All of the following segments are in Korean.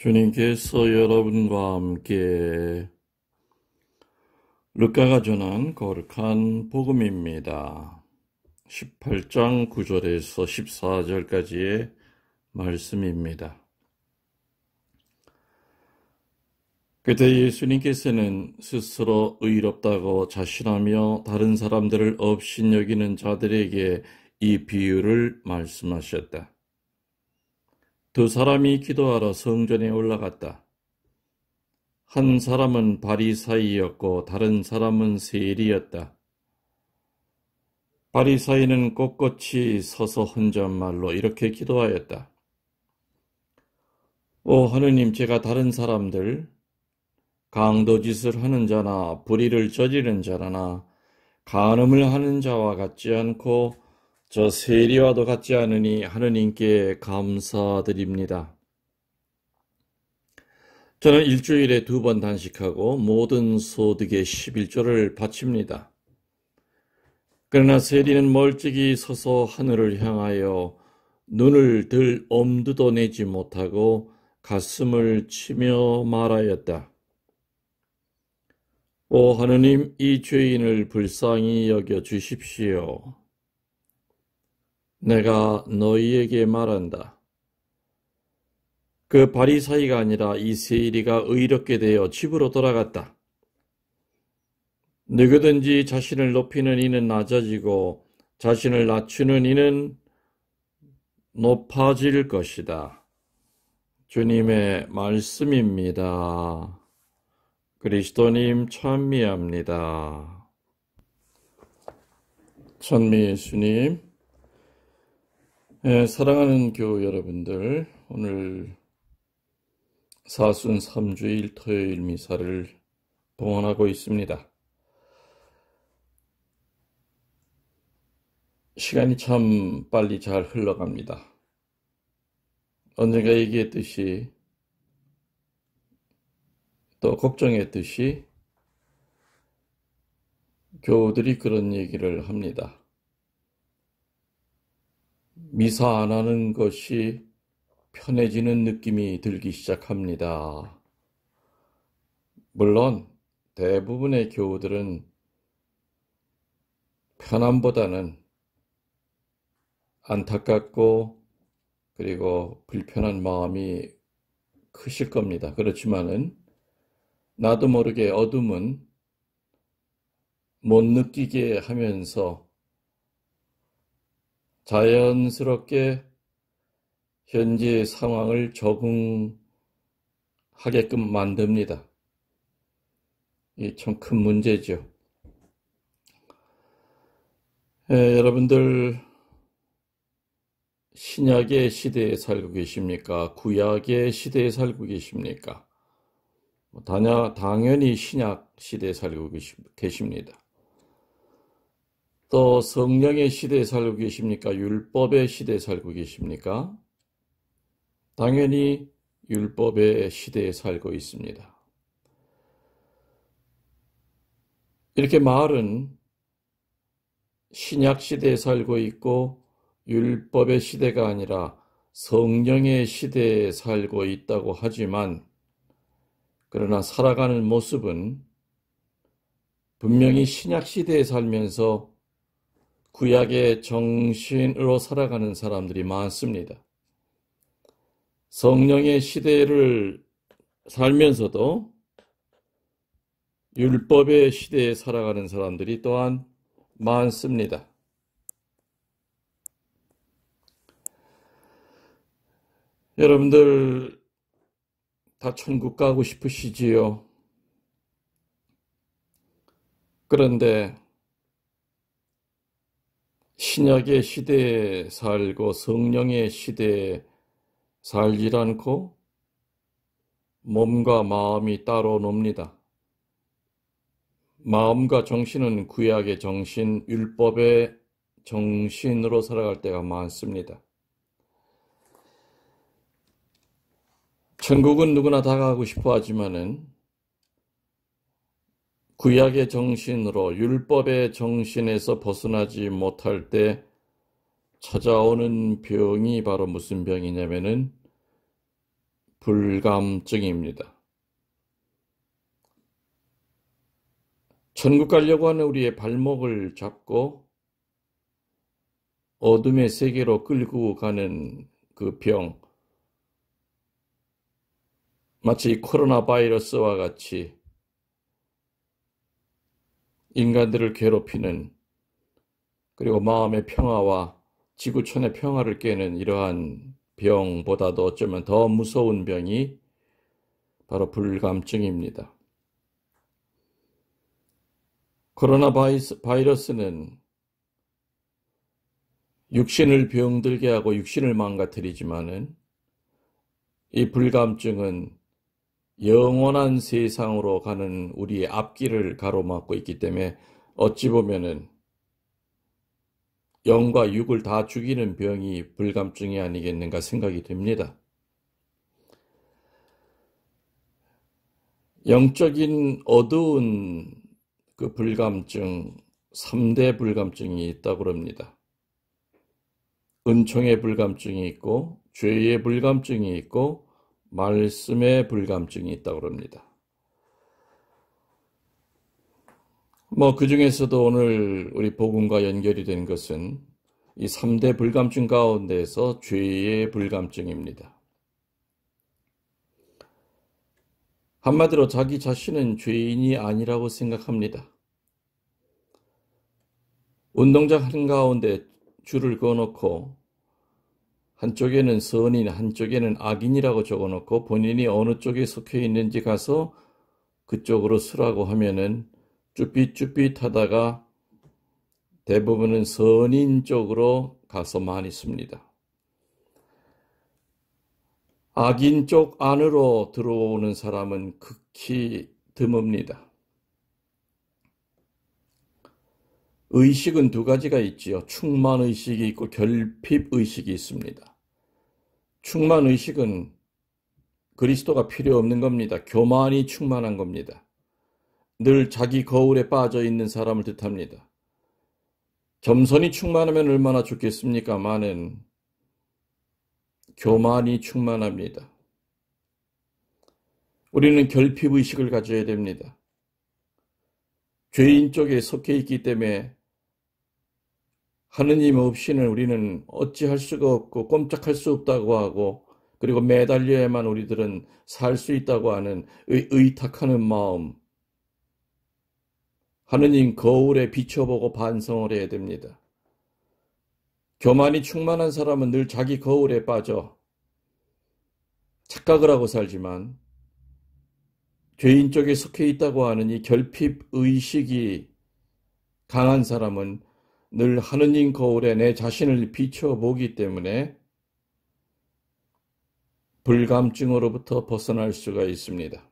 주님께서 여러분과 함께 루카가 전한 거룩한 복음입니다. 18장 9절에서 14절까지의 말씀입니다. 그때 예수님께서는 스스로 의롭다고 자신하며 다른 사람들을 업신여기는 자들에게 이 비유를 말씀하셨다. 두 사람이 기도하러 성전에 올라갔다. 한 사람은 바리사이였고 다른 사람은 세리였다. 바리사이는 꼿꼿이 서서 혼잣말로 이렇게 기도하였다. 오 하느님, 제가 다른 사람들, 강도짓을 하는 자나 불의를 저지른 자나 간음을 하는 자와 같지 않고 저 세리와도 같지 않으니 하느님께 감사드립니다. 저는 일주일에 2번 단식하고 모든 소득의 11조를 바칩니다. 그러나 세리는 멀찍이 서서 하늘을 향하여 눈을 들 엄두도 내지 못하고 가슴을 치며 말하였다. 오 하느님, 이 죄인을 불쌍히 여겨 주십시오. 내가 너희에게 말한다. 그 바리사이가 아니라 이 세리가 의롭게 되어 집으로 돌아갔다. 누구든지 자신을 높이는 이는 낮아지고 자신을 낮추는 이는 높아질 것이다. 주님의 말씀입니다. 그리스도님 찬미합니다. 찬미 예수님. 사랑하는 교우 여러분들, 오늘 사순 3주일 토요일 미사를 봉헌하고 있습니다. 시간이 참 빨리 잘 흘러갑니다. 언젠가 얘기했듯이 또 걱정했듯이 교우들이 그런 얘기를 합니다. 미사 안 하는 것이 편해지는 느낌이 들기 시작합니다. 물론 대부분의 교우들은 편함보다는 안타깝고 그리고 불편한 마음이 크실 겁니다. 그렇지만은 나도 모르게 어둠은 못 느끼게 하면서 자연스럽게 현재의 상황을 적응하게끔 만듭니다. 이 참 큰 문제죠. 여러분들 신약의 시대에 살고 계십니까? 구약의 시대에 살고 계십니까? 당연히 신약 시대에 살고 계십니다. 또 성령의 시대에 살고 계십니까? 율법의 시대에 살고 계십니까? 당연히 율법의 시대에 살고 있습니다. 이렇게 말은 신약 시대에 살고 있고 율법의 시대가 아니라 성령의 시대에 살고 있다고 하지만, 그러나 살아가는 모습은 분명히 신약 시대에 살면서 구약의 정신으로 살아가는 사람들이 많습니다. 성령의 시대를 살면서도 율법의 시대에 살아가는 사람들이 또한 많습니다. 여러분들 다 천국 가고 싶으시지요? 그런데 신약의 시대에 살고 성령의 시대에 살질 않고 몸과 마음이 따로 놉니다. 마음과 정신은 구약의 정신, 율법의 정신으로 살아갈 때가 많습니다. 천국은 누구나 다 가고 싶어 하지만은 구약의 정신으로 율법의 정신에서 벗어나지 못할 때 찾아오는 병이 바로 무슨 병이냐면은 불감증입니다. 천국 가려고 하는 우리의 발목을 잡고 어둠의 세계로 끌고 가는 그 병, 마치 코로나 바이러스와 같이 인간들을 괴롭히는, 그리고 마음의 평화와 지구촌의 평화를 깨는 이러한 병보다도 어쩌면 더 무서운 병이 바로 불감증입니다. 코로나 바이러스는 육신을 병들게 하고 육신을 망가뜨리지만은 이 불감증은 영원한 세상으로 가는 우리의 앞길을 가로막고 있기 때문에 어찌 보면은 영과 육을 다 죽이는 병이 불감증이 아니겠는가 생각이 됩니다. 영적인 어두운 그 불감증, 3대 불감증이 있다고 합니다. 은총의 불감증이 있고, 죄의 불감증이 있고, 말씀의 불감증이 있다고 합니다. 그 중에서도 오늘 우리 복음과 연결이 된 것은 이 3대 불감증 가운데서 죄의 불감증입니다. 한마디로 자기 자신은 죄인이 아니라고 생각합니다. 운동장 한가운데 줄을 그어놓고 한쪽에는 선인, 한쪽에는 악인이라고 적어놓고 본인이 어느 쪽에 속해 있는지 가서 그쪽으로 서라고 하면은 쭈삣쭈삣 하다가 대부분은 선인 쪽으로 가서 많이 씁니다. 악인 쪽 안으로 들어오는 사람은 극히 드뭅니다. 의식은 두 가지가 있지요. 충만의식이 있고 결핍의식이 있습니다. 충만의식은 그리스도가 필요 없는 겁니다. 교만이 충만한 겁니다. 늘 자기 거울에 빠져 있는 사람을 뜻합니다. 겸손이 충만하면 얼마나 좋겠습니까마는 교만이 충만합니다. 우리는 결핍의식을 가져야 됩니다. 죄인 쪽에 속해 있기 때문에 하느님 없이는 우리는 어찌할 수가 없고 꼼짝할 수 없다고 하고, 그리고 매달려야만 우리들은 살 수 있다고 하는 의탁하는 마음, 하느님 거울에 비춰보고 반성을 해야 됩니다. 교만이 충만한 사람은 늘 자기 거울에 빠져 착각을 하고 살지만, 죄인 쪽에 속해 있다고 하는 이 결핍의식이 강한 사람은 늘 하느님 거울에 내 자신을 비춰보기 때문에 불감증으로부터 벗어날 수가 있습니다.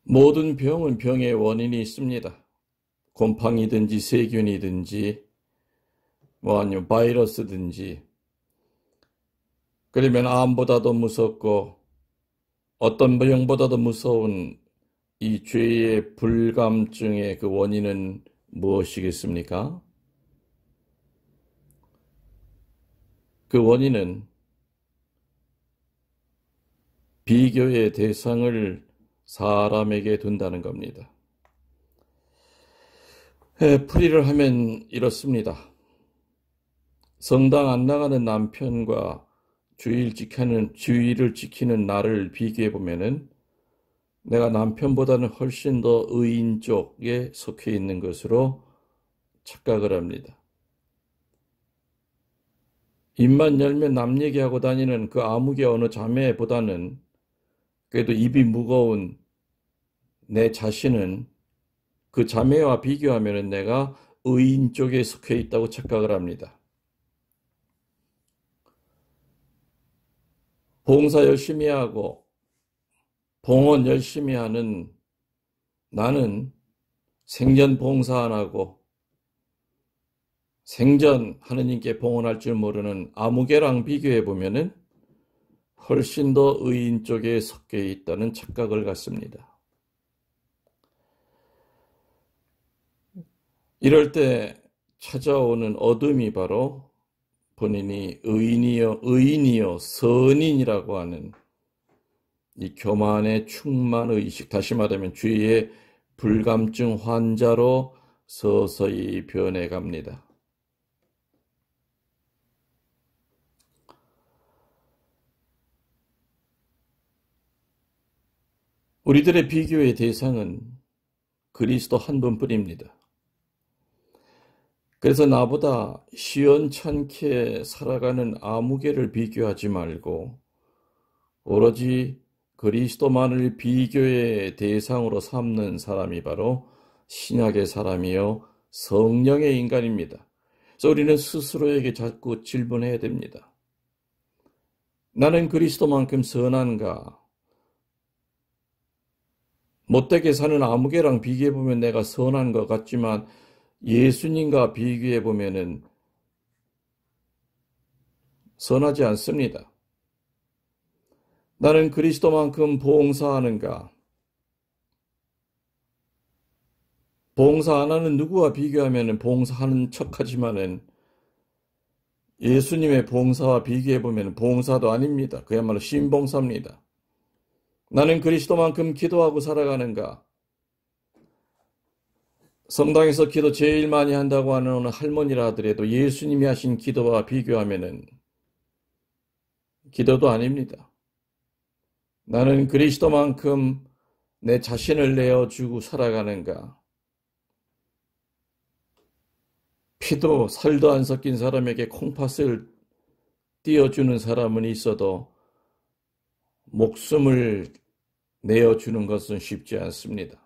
모든 병은 병의 원인이 있습니다. 곰팡이든지 세균이든지 아니면 바이러스든지, 그러면 암보다도 무섭고 어떤 병보다도 무서운 이 죄의 불감증의 그 원인은 무엇이겠습니까? 그 원인은 비교의 대상을 사람에게 둔다는 겁니다. 풀이를 하면 이렇습니다. 성당 안 나가는 남편과 주의를 지키는 나를 비교해 보면은 내가 남편보다는 훨씬 더 의인 쪽에 속해 있는 것으로 착각을 합니다. 입만 열면 남 얘기하고 다니는 그 아무개 어느 자매보다는 그래도 입이 무거운 내 자신은 그 자매와 비교하면 내가 의인 쪽에 속해 있다고 착각을 합니다. 봉사 열심히 하고 봉헌 열심히 하는 나는 생전 봉사 안 하고 생전 하느님께 봉헌할 줄 모르는 아무개랑 비교해 보면은 훨씬 더 의인 쪽에 속해 있다는 착각을 갖습니다. 이럴 때 찾아오는 어둠이 바로 본인이 의인이요 선인이라고 하는 이 교만의 충만의식, 다시 말하면 죄의 불감증 환자로 서서히 변해갑니다. 우리들의 비교의 대상은 그리스도 한 분뿐입니다. 그래서 나보다 시원찮게 살아가는 아무개를 비교하지 말고 오로지 그리스도만을 비교의 대상으로 삼는 사람이 바로 신약의 사람이요 성령의 인간입니다. 그래서 우리는 스스로에게 자꾸 질문해야 됩니다. 나는 그리스도만큼 선한가? 못되게 사는 아무개랑 비교해보면 내가 선한 것 같지만 예수님과 비교해보면 선하지 않습니다. 나는 그리스도만큼 봉사하는가? 봉사 안 하는 누구와 비교하면 봉사하는 척하지만은 예수님의 봉사와 비교해보면 봉사도 아닙니다. 그야말로 신봉사입니다. 나는 그리스도만큼 기도하고 살아가는가? 성당에서 기도 제일 많이 한다고 하는 어느 할머니라 하더라도 예수님이 하신 기도와 비교하면은 기도도 아닙니다. 나는 그리스도만큼 내 자신을 내어주고 살아가는가? 피도 살도 안 섞인 사람에게 콩팥을 띄워주는 사람은 있어도 목숨을 내어주는 것은 쉽지 않습니다.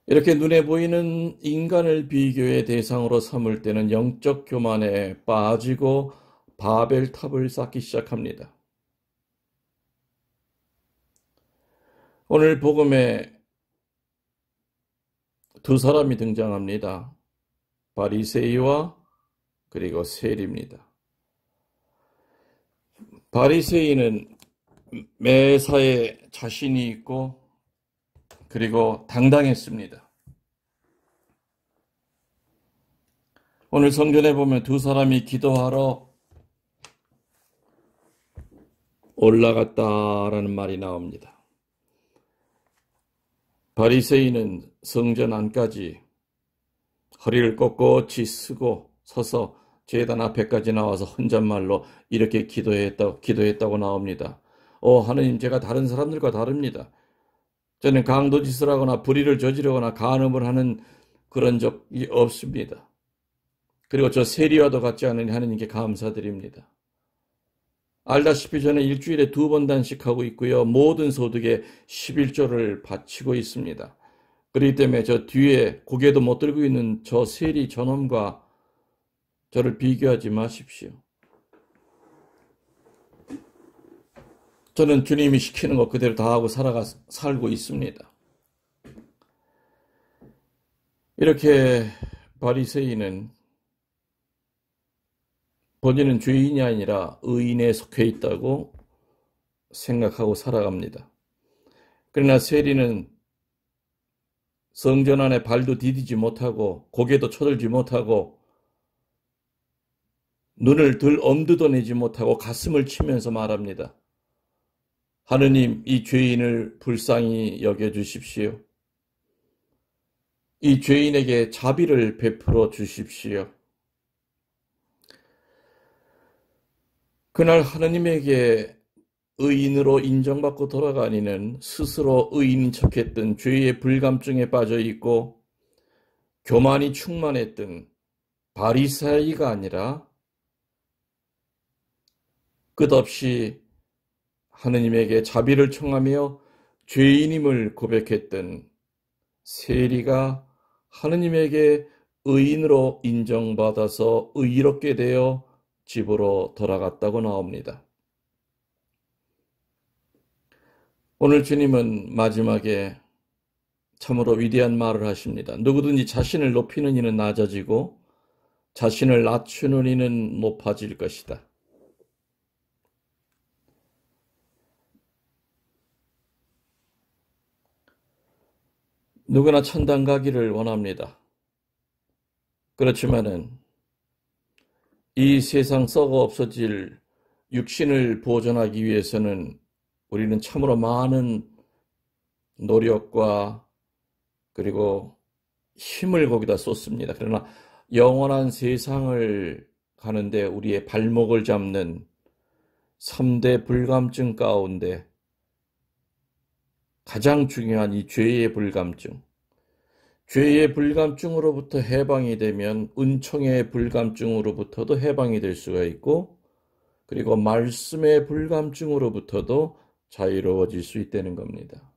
이렇게 눈에 보이는 인간을 비교의 대상으로 삼을 때는 영적 교만에 빠지고 바벨탑을 쌓기 시작합니다. 오늘 복음에 두 사람이 등장합니다. 바리새이와 그리고 세리입니다. 바리새이는 매사에 자신이 있고 그리고 당당했습니다. 오늘 성전에 보면 두 사람이 기도하러 올라갔다라는 말이 나옵니다. 바리새인은 성전 안까지 허리를 꼿꼿이 쓰고 서서 제단 앞에까지 나와서 혼잣말로 이렇게 기도했다고 나옵니다. 하느님, 제가 다른 사람들과 다릅니다. 저는 강도짓을 하거나 불의를 저지르거나 간음을 하는 그런 적이 없습니다. 그리고 저 세리와도 같지 않으니 하느님께 감사드립니다. 알다시피 저는 일주일에 2번 단식하고 있고요. 모든 소득의 11조를 바치고 있습니다. 그렇기 때문에 저 뒤에 고개도 못 들고 있는 저 세리 저놈과 저를 비교하지 마십시오. 저는 주님이 시키는 것 그대로 다 하고 살고 있습니다. 이렇게 바리새인은 본인은 죄인이 아니라 의인에 속해 있다고 생각하고 살아갑니다. 그러나 세리는 성전 안에 발도 디디지 못하고 고개도 쳐들지 못하고 눈을 들 엄두도 내지 못하고 가슴을 치면서 말합니다. 하느님, 이 죄인을 불쌍히 여겨주십시오. 이 죄인에게 자비를 베풀어 주십시오. 그날 하느님에게 의인으로 인정받고 돌아가니는 스스로 의인인 척했던 죄의 불감증에 빠져있고 교만이 충만했던 바리새이가 아니라 끝없이 하느님에게 자비를 청하며 죄인임을 고백했던 세리가 하느님에게 의인으로 인정받아서 의롭게 되어 집으로 돌아갔다고 나옵니다. 오늘 주님은 마지막에 참으로 위대한 말을 하십니다. 누구든지 자신을 높이는 이는 낮아지고 자신을 낮추는 이는 높아질 것이다. 누구나 천당 가기를 원합니다. 그렇지만은 이 세상 썩어 없어질 육신을 보존하기 위해서는 우리는 참으로 많은 노력과 그리고 힘을 거기다 쏟습니다. 그러나 영원한 세상을 가는데 우리의 발목을 잡는 3대 불감증 가운데 가장 중요한 이 죄의 불감증, 죄의 불감증으로부터 해방이 되면 은총의 불감증으로부터도 해방이 될 수가 있고, 그리고 말씀의 불감증으로부터도 자유로워질 수 있다는 겁니다.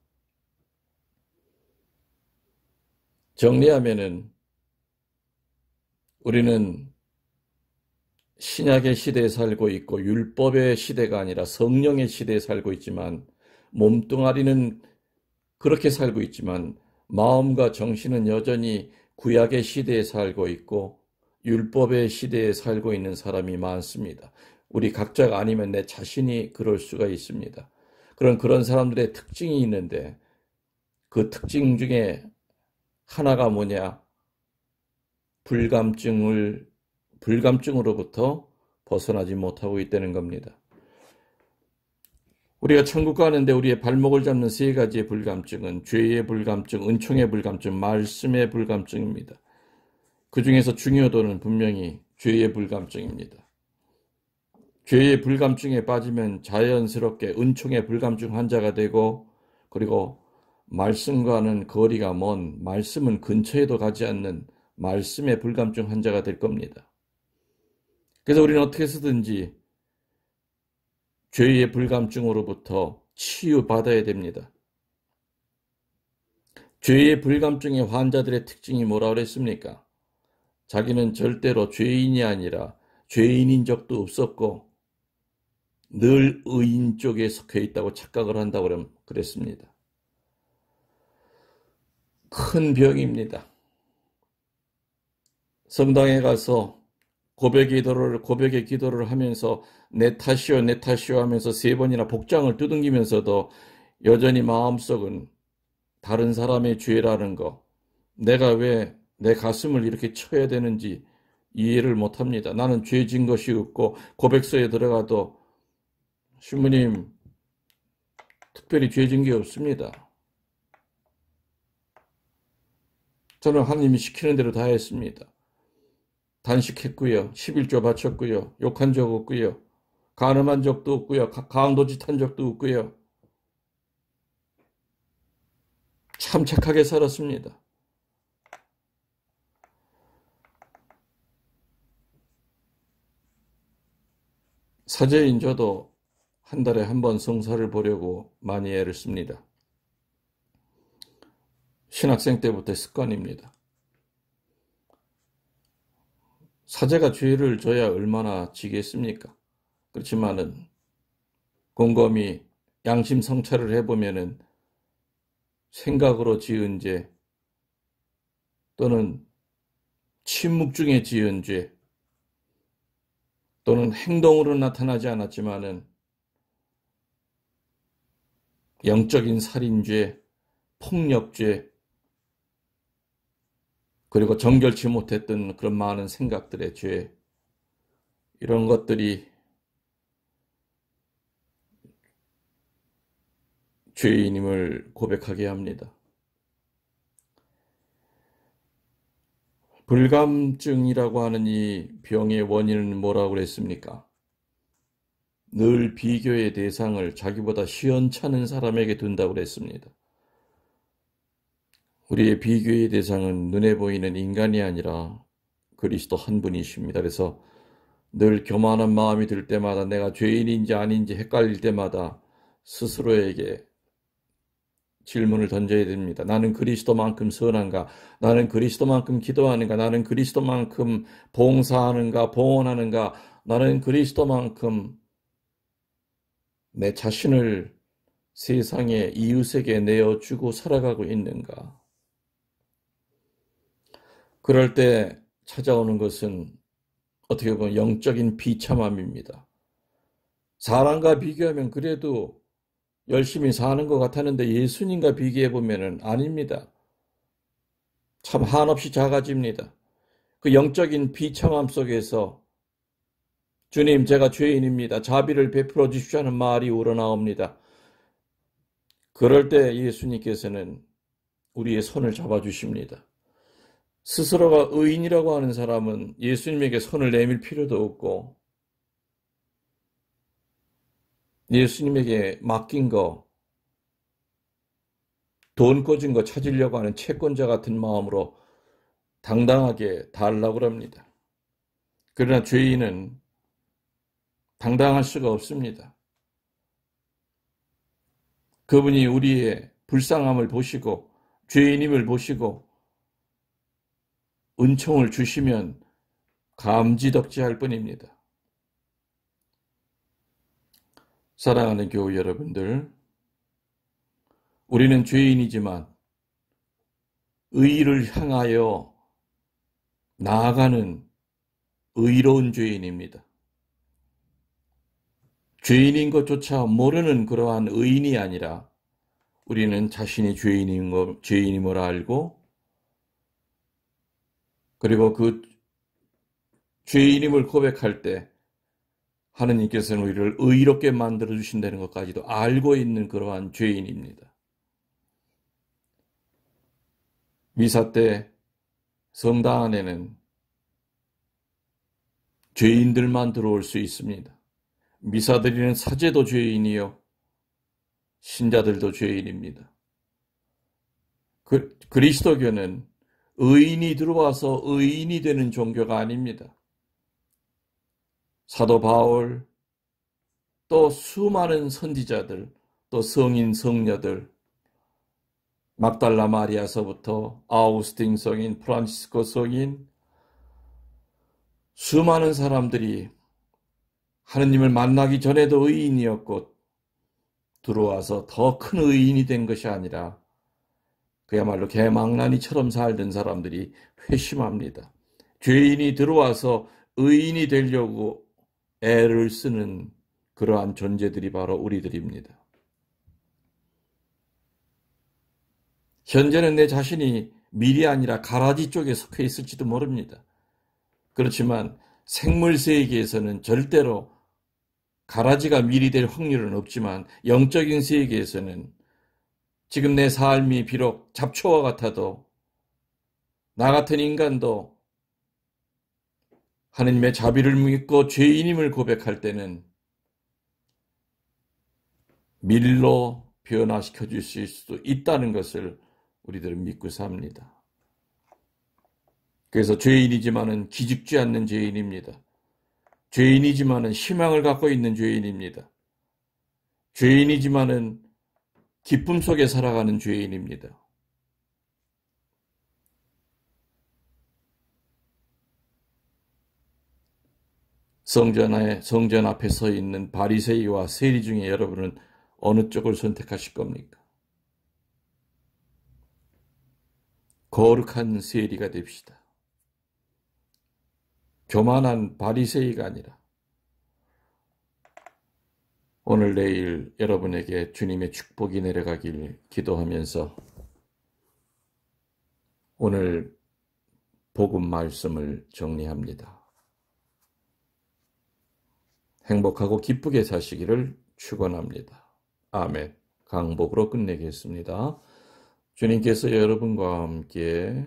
정리하면은 우리는 신약의 시대에 살고 있고 율법의 시대가 아니라 성령의 시대에 살고 있지만, 몸뚱아리는 그렇게 살고 있지만 마음과 정신은 여전히 구약의 시대에 살고 있고 율법의 시대에 살고 있는 사람이 많습니다. 우리 각자가 아니면 내 자신이 그럴 수가 있습니다. 그런 사람들의 특징이 있는데, 그 특징 중에 하나가 뭐냐? 불감증으로부터 벗어나지 못하고 있다는 겁니다. 우리가 천국 가는데 우리의 발목을 잡는 세 가지의 불감증은 죄의 불감증, 은총의 불감증, 말씀의 불감증입니다. 그 중에서 중요도는 분명히 죄의 불감증입니다. 죄의 불감증에 빠지면 자연스럽게 은총의 불감증 환자가 되고, 그리고 말씀과는 거리가 먼, 말씀은 근처에도 가지 않는 말씀의 불감증 환자가 될 겁니다. 그래서 우리는 어떻게 해서든지 죄의 불감증으로부터 치유받아야 됩니다. 죄의 불감증의 환자들의 특징이 뭐라고 그랬습니까? 자기는 절대로 죄인이 아니라 죄인인 적도 없었고 늘 의인 쪽에 속해 있다고 착각을 한다고 그랬습니다. 큰 병입니다. 성당에 가서 고백의 기도를 하면서 내 탓이요 내 탓이요 하면서 3번이나 복장을 두둥기면서도 여전히 마음속은 다른 사람의 죄라는 거, 내가 왜 내 가슴을 이렇게 쳐야 되는지 이해를 못합니다. 나는 죄 진 것이 없고 고백소에 들어가도 신부님 특별히 죄 진 게 없습니다. 저는 하나님이 시키는 대로 다 했습니다. 단식했고요. 11조 바쳤고요. 욕한 적 없고요. 간음한 적도 없고요. 강도짓 한 적도 없고요. 참 착하게 살았습니다. 사제인 저도 한 달에 한 번 성사를 보려고 많이 애를 씁니다. 신학생 때부터 습관입니다. 사제가 죄를 져야 얼마나 지겠습니까? 그렇지만은 곰곰이 양심 성찰을 해보면은 생각으로 지은 죄 또는 침묵 중에 지은 죄 또는 행동으로 나타나지 않았지만은 영적인 살인죄, 폭력죄, 그리고 정결치 못했던 그런 많은 생각들의 죄, 이런 것들이 죄인임을 고백하게 합니다. 불감증이라고 하는 이 병의 원인은 뭐라고 그랬습니까? 늘 비교의 대상을 자기보다 시원찮은 사람에게 둔다고 그랬습니다. 우리의 비교의 대상은 눈에 보이는 인간이 아니라 그리스도 한 분이십니다. 그래서 늘 교만한 마음이 들 때마다, 내가 죄인인지 아닌지 헷갈릴 때마다 스스로에게 질문을 던져야 됩니다. 나는 그리스도만큼 선한가? 나는 그리스도만큼 기도하는가? 나는 그리스도만큼 봉사하는가? 봉헌하는가? 나는 그리스도만큼 내 자신을 세상에 이웃에게 내어주고 살아가고 있는가? 그럴 때 찾아오는 것은 어떻게 보면 영적인 비참함입니다. 사람과 비교하면 그래도 열심히 사는 것 같았는데 예수님과 비교해보면 아닙니다. 참 한없이 작아집니다. 그 영적인 비참함 속에서 주님, 제가 죄인입니다. 자비를 베풀어 주십시오 하는 말이 우러나옵니다. 그럴 때 예수님께서는 우리의 손을 잡아주십니다. 스스로가 의인이라고 하는 사람은 예수님에게 손을 내밀 필요도 없고 예수님에게 맡긴 거, 돈 꿔준 거 찾으려고 하는 채권자 같은 마음으로 당당하게 달라고 합니다. 그러나 죄인은 당당할 수가 없습니다. 그분이 우리의 불쌍함을 보시고 죄인임을 보시고 은총을 주시면 감지덕지할 뿐입니다. 사랑하는 교우 여러분들, 우리는 죄인이지만 의를 향하여 나아가는 의로운 죄인입니다. 죄인인 것조차 모르는 그러한 의인이 아니라 우리는 자신이 죄인임을 알고 그리고 그 죄인임을 고백할 때 하느님께서는 우리를 의롭게 만들어 주신다는 것까지도 알고 있는 그러한 죄인입니다. 미사 때 성당 안에는 죄인들만 들어올 수 있습니다. 미사 드리는 사제도 죄인이요 신자들도 죄인입니다. 그리스도교는 의인이 들어와서 의인이 되는 종교가 아닙니다. 사도 바울, 또 수많은 선지자들, 또 성인, 성녀들, 막달라 마리아서부터 아우구스틴 성인, 프란시스코 성인, 수많은 사람들이 하느님을 만나기 전에도 의인이었고 들어와서 더 큰 의인이 된 것이 아니라 그야말로 개망나니처럼 살던 사람들이 회심합니다. 죄인이 들어와서 의인이 되려고 애를 쓰는 그러한 존재들이 바로 우리들입니다. 현재는 내 자신이 밀이 아니라 가라지 쪽에 속해 있을지도 모릅니다. 그렇지만 생물 세계에서는 절대로 가라지가 밀이 될 확률은 없지만 영적인 세계에서는 지금 내 삶이 비록 잡초와 같아도 나 같은 인간도 하느님의 자비를 믿고 죄인임을 고백할 때는 밀로 변화시켜 주실 수도 있다는 것을 우리들은 믿고 삽니다. 그래서 죄인이지만은 기죽지 않는 죄인입니다. 죄인이지만은 희망을 갖고 있는 죄인입니다. 죄인이지만은 기쁨 속에 살아가는 죄인입니다. 성전 앞에 서 있는 바리새이와 세리 중에 여러분은 어느 쪽을 선택하실 겁니까? 거룩한 세리가 됩시다. 교만한 바리새이가 아니라 오늘 내일 여러분에게 주님의 축복이 내려가길 기도하면서 오늘 복음 말씀을 정리합니다. 행복하고 기쁘게 사시기를 축원합니다. 아멘. 강복으로 끝내겠습니다. 주님께서 여러분과 함께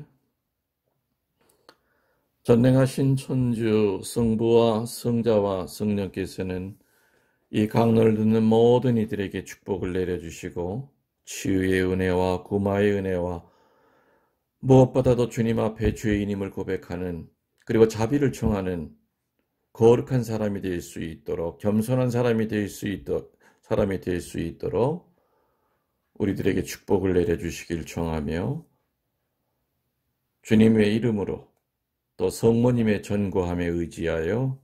전능하신 천주 성부와 성자와 성령께서는 이 강론을 듣는 모든 이들에게 축복을 내려주시고 치유의 은혜와 구마의 은혜와 무엇보다도 주님 앞에 죄인임을 고백하는 그리고 자비를 청하는 거룩한 사람이 될 수 있도록 겸손한 사람이 될 수 있도록 우리들에게 축복을 내려주시길 청하며 주님의 이름으로 또 성모님의 전고함에 의지하여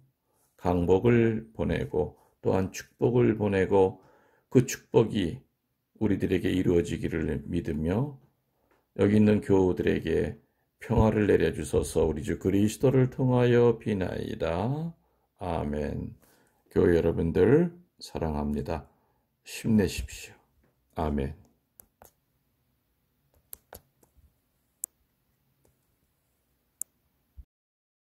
강복을 보내고 또한 축복을 보내고 그 축복이 우리들에게 이루어지기를 믿으며 여기 있는 교우들에게 평화를 내려주소서 우리 주 그리스도를 통하여 비나이다. 아멘. 교우 여러분들 사랑합니다. 힘내십시오. 아멘.